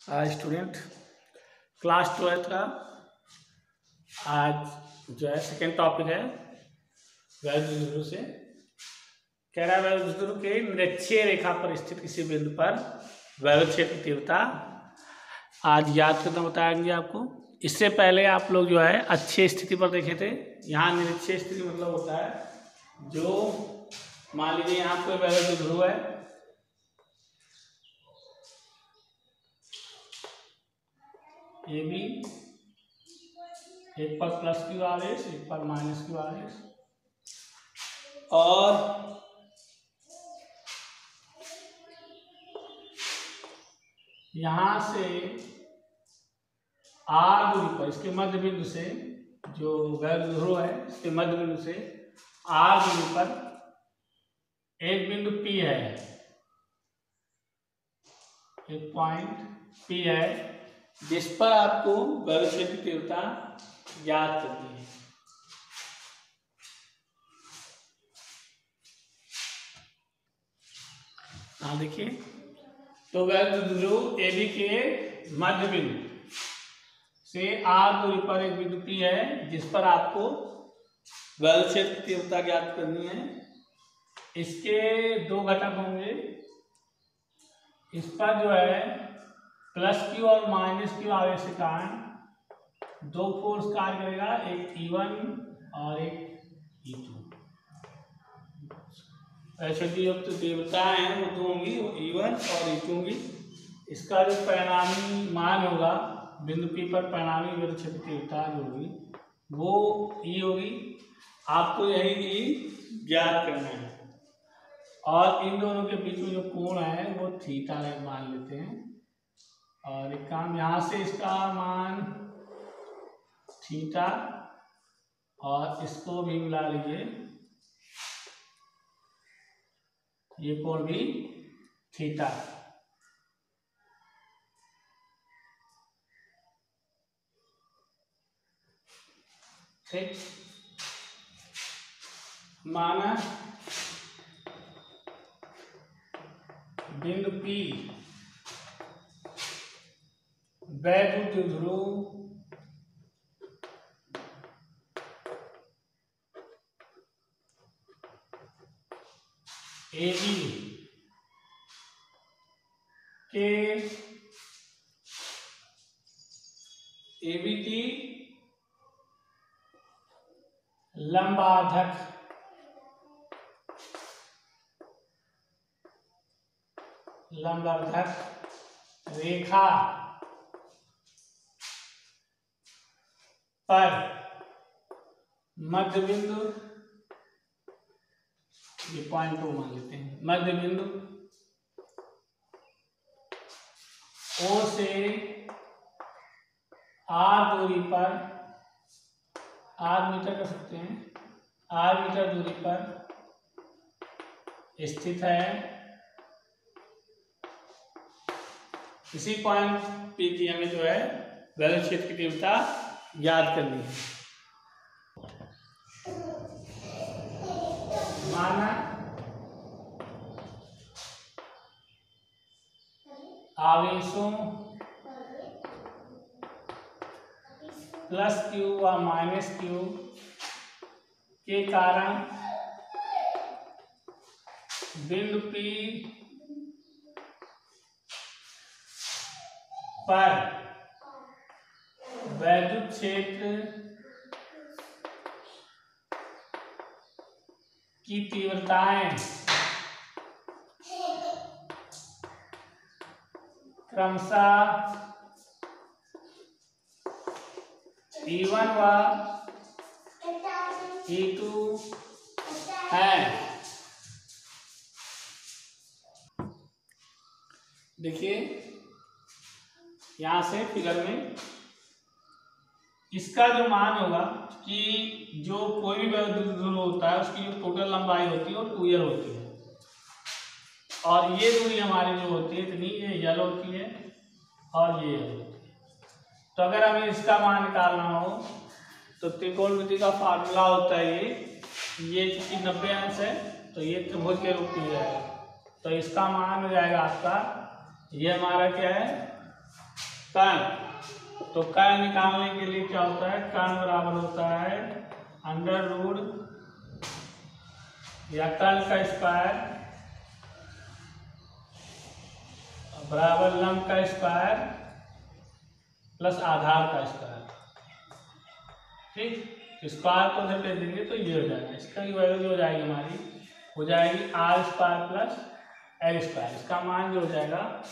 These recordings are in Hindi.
स्टूडेंट क्लास 12 का आज जो है सेकेंड टॉपिक है वैद्युत से। कह रहा है वैद्युत के निरक्षीय रेखा पर स्थित किसी बिंदु पर वैद्युत क्षेत्र की तीव्रता आज याद करना बताएंगे आपको। इससे पहले आप लोग जो है अच्छी स्थिति पर देखे थे। यहाँ निरक्षीय स्थिति मतलब होता है जो मान लीजिए यहाँ कोई वैद्युत ध्रुव है, ए बी, एक पर प्लस क्यू आवेश एक पर माइनस क्यू आवेश, और यहां से आर दूरी पर इसके मध्य बिंदु से जो वैद्युत ध्रुव है इसके मध्य बिंदु से आर दूरी पर एक बिंदु पी है, एक पॉइंट पी है जिस पर आपको वैद्युत क्षेत्र की तीव्रता ज्ञात करनी है। हाँ देखिए, तो वैद्युत ध्रुव ए बी के मध्य बिंदु से आर दूरी पर एक बिंदु पी है जिस पर आपको वैद्युत क्षेत्र की तीव्रता ज्ञात करनी है। इसके दो घटक होंगे। इस पर जो है प्लस क्यू और माइनस क्यू आवेश के कारण दो फोर्स कार्य करेगा, एक E1 और एक E2। ऐसे जो तीव्रताएं हैं वो दो होंगी, वो E1 और E2 होंगी। इसका जो परिणामी मान होगा बिंदु P पर परिणामी वैद्युत क्षेत्र की तीव्रता जो होगी वो E होगी। आपको यही E ज्ञात करना है और इन दोनों के बीच में जो कोण है वो थीटा मान लेते हैं। और एक काम यहाँ से इसका मान थीटा और इसको भी मिला लीजिए, ये कोण भी थीटा। ठीक, माना बिंदु P वैद्युत ध्रुव ए बी के AB की लंबाधक रेखा पर मध्य बिंदु, ये पॉइंट 2 मान लेते हैं, मध्य बिंदु O से R दूरी पर, R मीटर कर सकते हैं, R मीटर दूरी पर स्थित है। इसी पॉइंट P की हमें जो है वैद्युत क्षेत्र की तीव्रता याद करनी है। माना आवेशों प्लस क्यू व माइनस क्यू के कारण बिंदु P पर वैद्युत क्षेत्र की तीव्रताएं क्रमशः E1 व E2 है। देखिए यहां से फिगर में इसका जो मान होगा कि जो कोई भी वैद्युत ध्रुव होता है उसकी जो टोटल लंबाई होती है वो 2l होती है और ये दूरी हमारी जो होती है इतनी, ये l होती है और ये l होती है। तो अगर हमें इसका मान निकालना हो तो त्रिकोणमिति का फार्मूला होता है ये चूंकि 90 अंश है तो ये त्रिभुज के रूप में जाएगा। तो इसका मान हो जाएगा आपका, ये हमारा क्या है कर्ण। तो कर्ण निकालने के लिए क्या होता है, कर्ण बराबर होता है अंडर रूट या कर्ण का स्क्वायर बराबर लंब का स्क्वायर प्लस आधार का स्क्वायर। ठीक, स्क्वायर को उधर ले देंगे तो ये हो जाएगा, इसका की वैल्यू जो हो जाएगी हमारी हो जाएगी R square plus L square. इसका मान जो हो जाएगा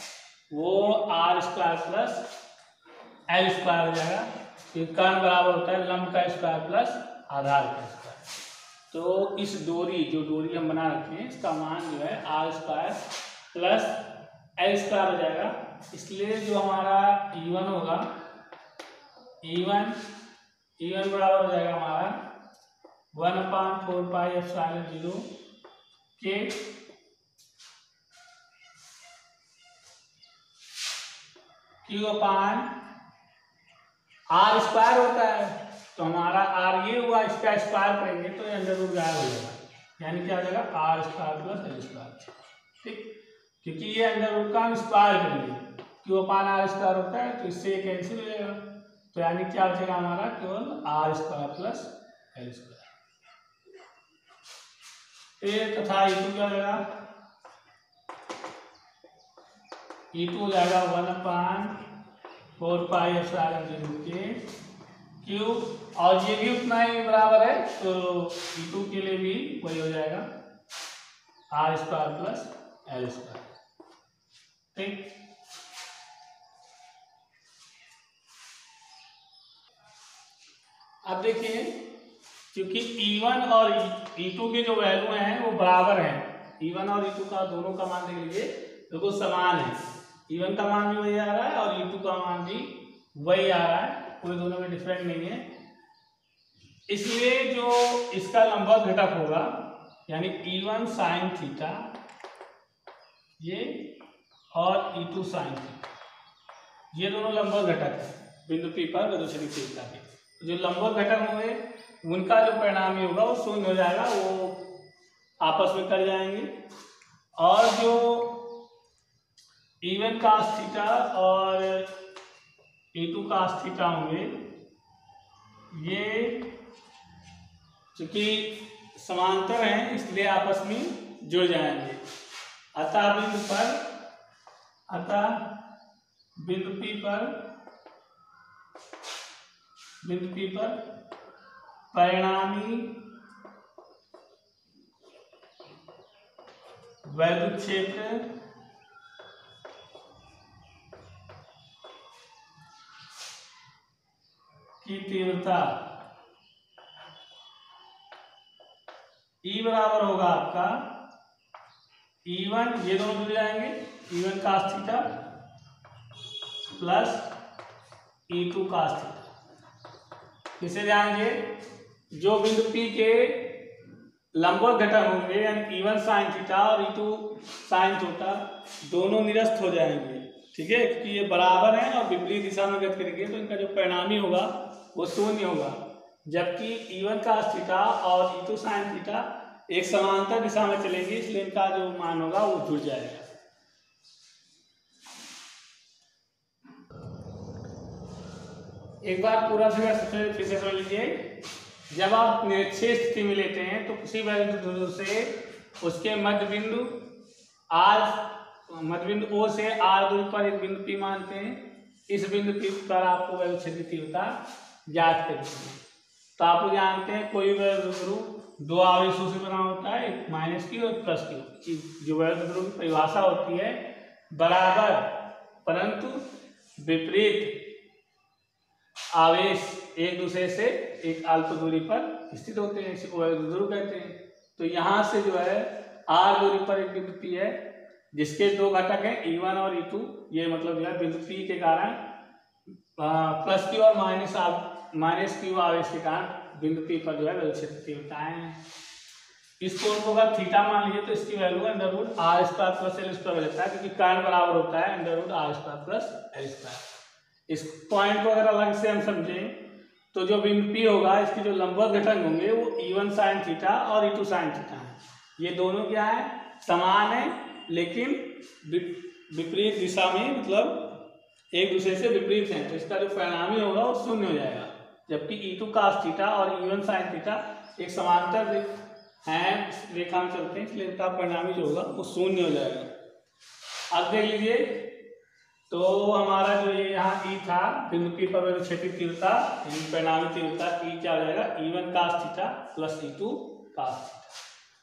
वो R square plus L square हो जाएगा। कर्ण बराबर होता है लंब का स्क्वायर प्लस आधार का स्क्वायर। तो इस डोरी जो डोरी हम बना रखे हैं इसका मान जो है R square plus L square हो जाएगा। इसलिए जो हमारा E1 होगा E1 बराबर हो जाएगा हमारा 1/4πε0 के Q अपान आर स्क्वायर होता है। तो हमारा आर ये हुआ, इसका स्क्वायर करेंगे तो अंडर रूट गायब हो जाएगा, यानी क्या हो जाएगा R square plus L square. ठीक, क्योंकि ये अंडर रूट का हम स्क्वायर करेंगे, Q अपान आर स्क्वायर होता है तो इससे कैंसिल हो जाएगा। तो यानी क्या हो जाएगा हमारा केवल R square plus L square. तथा E2 क्या हो जाएगा, E2 हो जाएगा 1/4πε0 के Q, और ये भी उतना ही बराबर है तो E2 के लिए भी वही हो जाएगा R square plus L square. ठीक, अब देखिए क्योंकि E1 और E2 के जो वैल्यू हैं वो बराबर हैं, E1 और E2 का दोनों का मान देख लीजिए बिल्कुल समान है। E1 का मान भी वही आ रहा है और E2 का मान भी वही आ रहा है, कोई दोनों में डिफरेंट नहीं है। इसलिए जो इसका लंबवत घटक होगा यानी E1 साइन थीटा ये और E2 साइन थीटा, ये दोनों लंबवत घटक है बिंदु P पर विद्युत तीव्रता के। जो लंबवत घटक होंगे उनका जो परिणामी होगा वो शून्य हो जाएगा, वो आपस में कट जाएंगे। और जो E1 cos थीटा और E2 cos थीटा होंगे ये चूंकि समांतर हैं इसलिए आपस में जुड़ जाएंगे। अतः बिंदु P पर परिणामी वैद्युत क्षेत्र की तीव्रता E बराबर होगा आपका E1, ये दोनों जुड़ जाएंगे, E1 cos theta plus E2 cos theta. किसे जाएंगे, जो बिंदु P के लंबवत घटक होंगे यानी E1 साइन थीटा और E2 साइन थीटा दोनों निरस्त हो जाएंगे। ठीक है, क्योंकि ये बराबर हैं और विपरीत दिशा में गति करेंगे तो इनका जो परिणामी होगा वो शून्य होगा। जबकि E1 cos थीटा और E2 साइन थीटा एक समांतर दिशा में चलेंगे इसलिए इनका जो मान होगा वो जुड़ जाएगा। एक बार पूरा फिर से समझ लीजिए, जब आप निरक्षीय स्थिति में लेते हैं तो किसी वैद्युत ध्रुव से उसके मध्य बिंदु O से R दूरी पर एक बिंदु P मानते हैं। इस बिंदु P पर आपको वैद्युत क्षेत्र की तीव्रता ज्ञात करनी है। तो आप लोग जानते हैं कोई वैद्युत ध्रुव दो आवेशों से बना होता है, एक -Q और +Q। जो वैद्युत ध्रुव की परिभाषा होती है बराबर परंतु विपरीत आवेश एक दूसरे से एक अल्प दूरी पर स्थित होते हैं, इसी को वैद्युत ध्रुव कहते हैं। तो यहाँ से जो है R दूरी पर एक बिंदु P है जिसके दो घटक हैं E1 और E2। ये मतलब जो है बिंदु P के कारण +Q और -Q आवेश के कारण बिंदु P पर जो है वैद्युत क्षेत्र तीव्रताएं हैं। इस कोण को अगर थीटा मान लीजिए तो इसकी वैल्यू √R² + L² हो जाता है, क्योंकि कर्ण बराबर होता है √R² + L²। इस पॉइंट को अगर अलग से हम समझें तो जो बिंदु P होगा इसके जो लंबवत घटक होंगे वो E1 साइन थीटा और E2 साइन थीटा है। ये दोनों क्या है, समान है लेकिन विपरीत दिशा में मतलब एक दूसरे से विपरीत हैं, तो इसका जो परिणामी होगा वो शून्य हो जाएगा। जबकि E2 cos थीटा और E1 sin थीटा एक समांतर हैं, रेखा में चलते हैं, इसलिए इनका परिणामी जो होगा वो शून्य हो जाएगा। अब देख लीजिए, तो हमारा जो ये यहाँ E था बिंदु P पर क्षेत्रीय तीव्रता, परिणामी तीव्रता E क्या हो जाएगा, E1 cos theta plus E2 cos theta.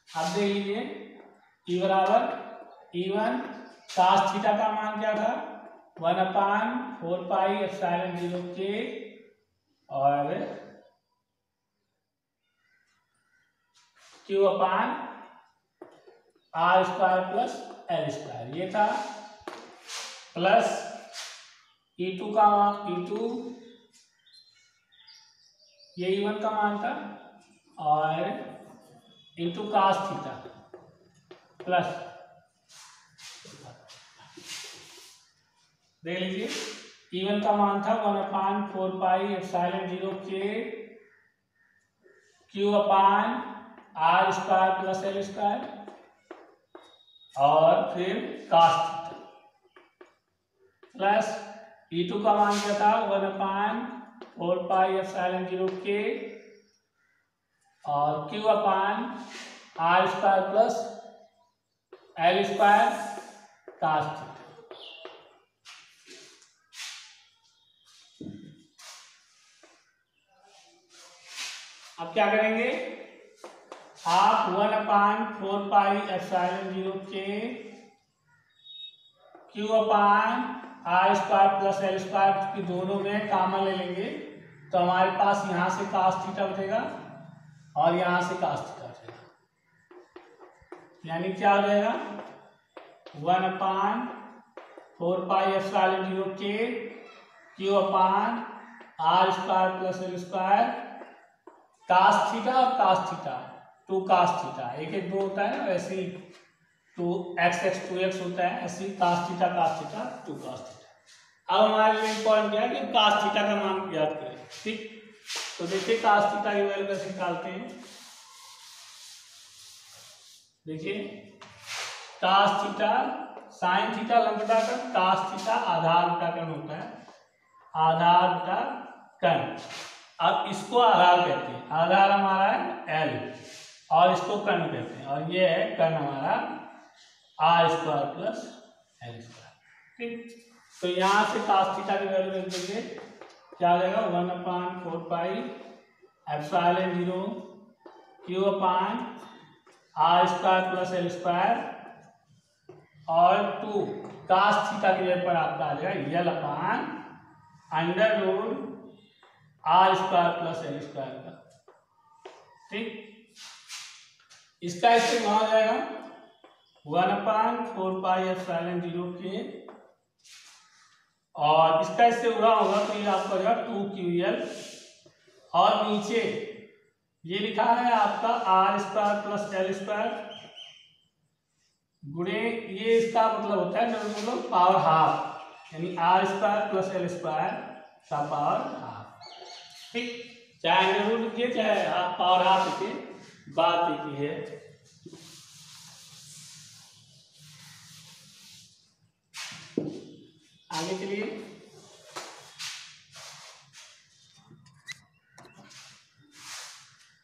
अब देख लीजिए E बराबर E1 cos थीटा का मान क्या था, 1/4 पाई एप्सिलॉन 0 के और Q अपान R square plus L square, ये था। प्लस E2 का मान, E2 ये E1 का मान था, और E2 cos थीटा प्लस, देख लीजिए E1 का मान था 1/4 पाई एप्सिलॉन 0 के Q अपान R square plus L square, और फिर cos थीटा प्लस E2 का मान क्या था, 1/4 पाई एप्सिलॉन 0 के और Q अपान R square plus L square cos theta. अब क्या करेंगे, आप 1/4 पाई एप्सिलॉन 0 के Q अपान R square plus L square की दोनों में कॉमन ले लेंगे, तो हमारे पास यहाँ से cos थीटा बचेगा और यहाँ से cos थीटा बचेगा, यानी क्या हो जाएगा, 1/4 पाई एप्सिलॉन 0 के Q अपान R square plus L square cos theta और cos थीटा 2 cos थीटा, एक एक 2 होता है, वैसे ही 2x 2x होता है, ऐसे cos थीटा 2 cos थीटा। अब हमारे लिए इम्पोर्टेंट क्या है कि cos थीटा का मान ज्ञात करें, ठीक। तो देखिए cos थीटा की वैल्यू कैसे निकालते हैं, देखिए cos थीटा sin थीटा लंबदा कर्ण, cos थीटा आधार बटा कर्ण होता है, आधार बटा कर्ण। अब इसको आधार कहते हैं, आधार हमारा है L और इसको कर्ण कहते हैं, और ये है कर्ण हमारा R square plus L square, ठीक। तो यहाँ से cos थीटा की वैल्यू लिख देंगे, क्या आ जाएगा, 1/4 पाई एप्सिलॉन 0 Q अपान R square plus L square और 2 cos थीटा की जगह पर आपका आ जाएगा L अपान under root R square plus L square का, ठीक। इसका इससे हो जाएगा 1/4 पाई एप्सिलॉन 0 के, और इसका इससे उड़ा होगा तो ये आपका जाएगा 2QL, और नीचे ये लिखा है आपका R square plus L square गुणे, ये इसका मतलब होता है मतलब पावर हाफ, यानी R square plus L square का पावर हाफ, ठीक। चाहे अंडर रूट लिखिए चाहे पावर हाफ लिखिए, बात एक ही है। आगे चलिए,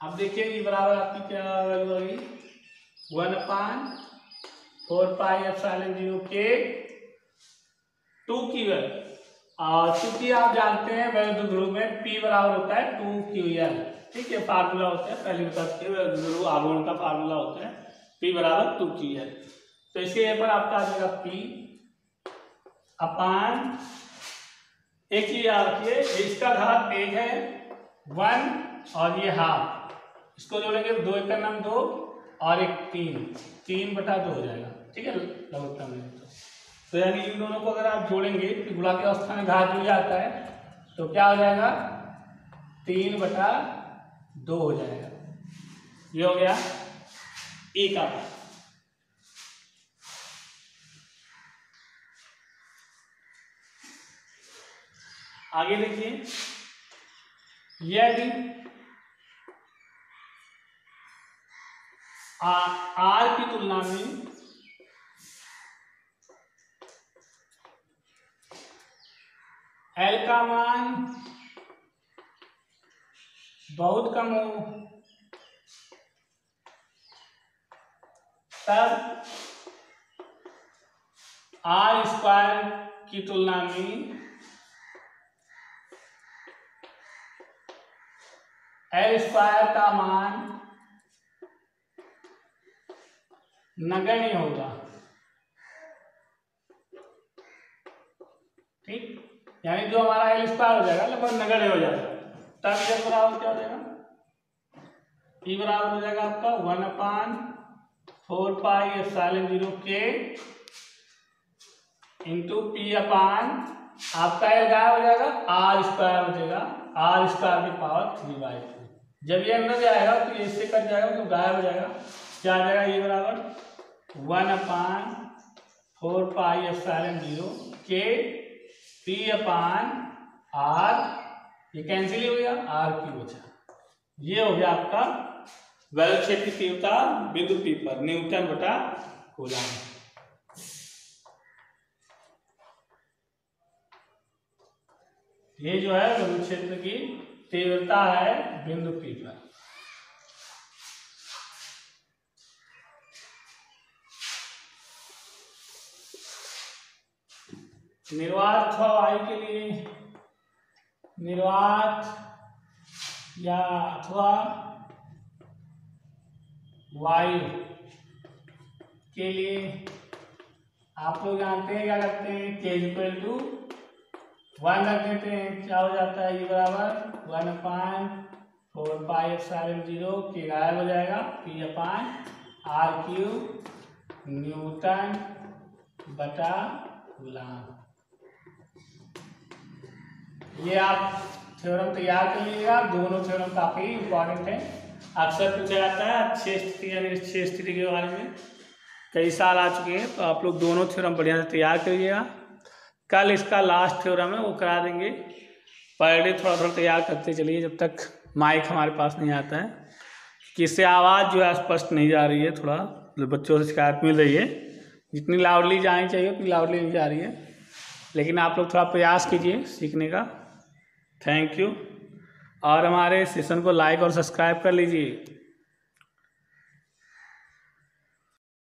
अब देखिए ये बराबर आपकी क्या वैल्यू होगी, 1/4 पाई एप्सिलॉन 0 के 2QL, और चूंकि आप जानते हैं वैल्यू ध्रुव में P बराबर होता है 2QL, ठीक है, फार्मूला होता है, पहले बता चुके ध्रुव आघूर्ण का फार्मूला होता है P बराबर 2QL। तो इसके यहाँ पर आपका आ जाएगा P अपान, एक चीज याद रखिए, इसका घात 1 है 1 और ये हाफ, इसको जोड़ेंगे 2 1 का नाम 2 और एक 3/2 हो जाएगा, ठीक है, लघुत्तम में। तो यानी इन दोनों को अगर आप जोड़ेंगे तो गुणा की अवस्था में घात जुड़ जाता है, तो क्या हो जाएगा 3/2 हो जाएगा, ये हो गया E का। आगे देखिए, यदि R की तुलना में L का मान बहुत कम हो तब R स्क्वायर की तुलना में L स्क्वायर का मान नगण्य होगा। ठीक, यानी जो हमारा L स्क्वायर हो जाएगा लगभग नगण्य हो जाएगा। तब यह बराबर क्या हो जाएगा, E बराबर हो जाएगा आपका 1/4πε0 K इंटू P अपान आपका L गायब हो जाएगा, R स्क्वायर हो जाएगा, R स्क्वायर की पावर 3/2। जब ये अंदर जाएगा तो ये इससे कट जाएगा तो गायब हो जाएगा। क्या आ जाएगा, ये बराबर 1/4πε0 K P अपान R, ये कैंसिल हो गया, R की बचा। ये हो गया आपका वैध क्षेत्र की तीव्रता बिंदु P पर न्यूटन बटा कूलम। ये जो है वैध क्षेत्र की तीव्रता है बिंदु P पर। निर्वात अथवा वायु के लिए, निर्वात या अथवा वायु के लिए आप लोग जानते हैं क्या करते हैं, K = 1 रख देते हैं। क्या हो जाता है, ये बराबर 1/4πε0 K गायब हो जाएगा, P अपान R³ न्यूटन बटा कूलम। ये आप थ्योरम तैयार कर लीजिएगा, दोनों थ्योरम काफी इंपॉर्टेंट है। अक्सर पूछा जाता है अच्छे स्थिति या निश्चय स्थिति के बारे में, कई साल आ चुके हैं, तो आप लोग दोनों थ्योरम बढ़िया से तैयार करिएगा। कल इसका लास्ट थ्योरम है वो करा देंगे। पर डे थोड़ा थोड़ा तैयार करते चलिए जब तक माइक हमारे पास नहीं आता है, कि इससे आवाज़ जो है स्पष्ट नहीं जा रही है, थोड़ा बच्चों से शिकायत मिल रही है। जितनी लाउडली जानी चाहिए उतनी लाउडली नहीं जा रही है, लेकिन आप लोग थोड़ा प्रयास कीजिए सीखने का। Thank you. और हमारे सेशन को लाइक और सब्सक्राइब कर लीजिए।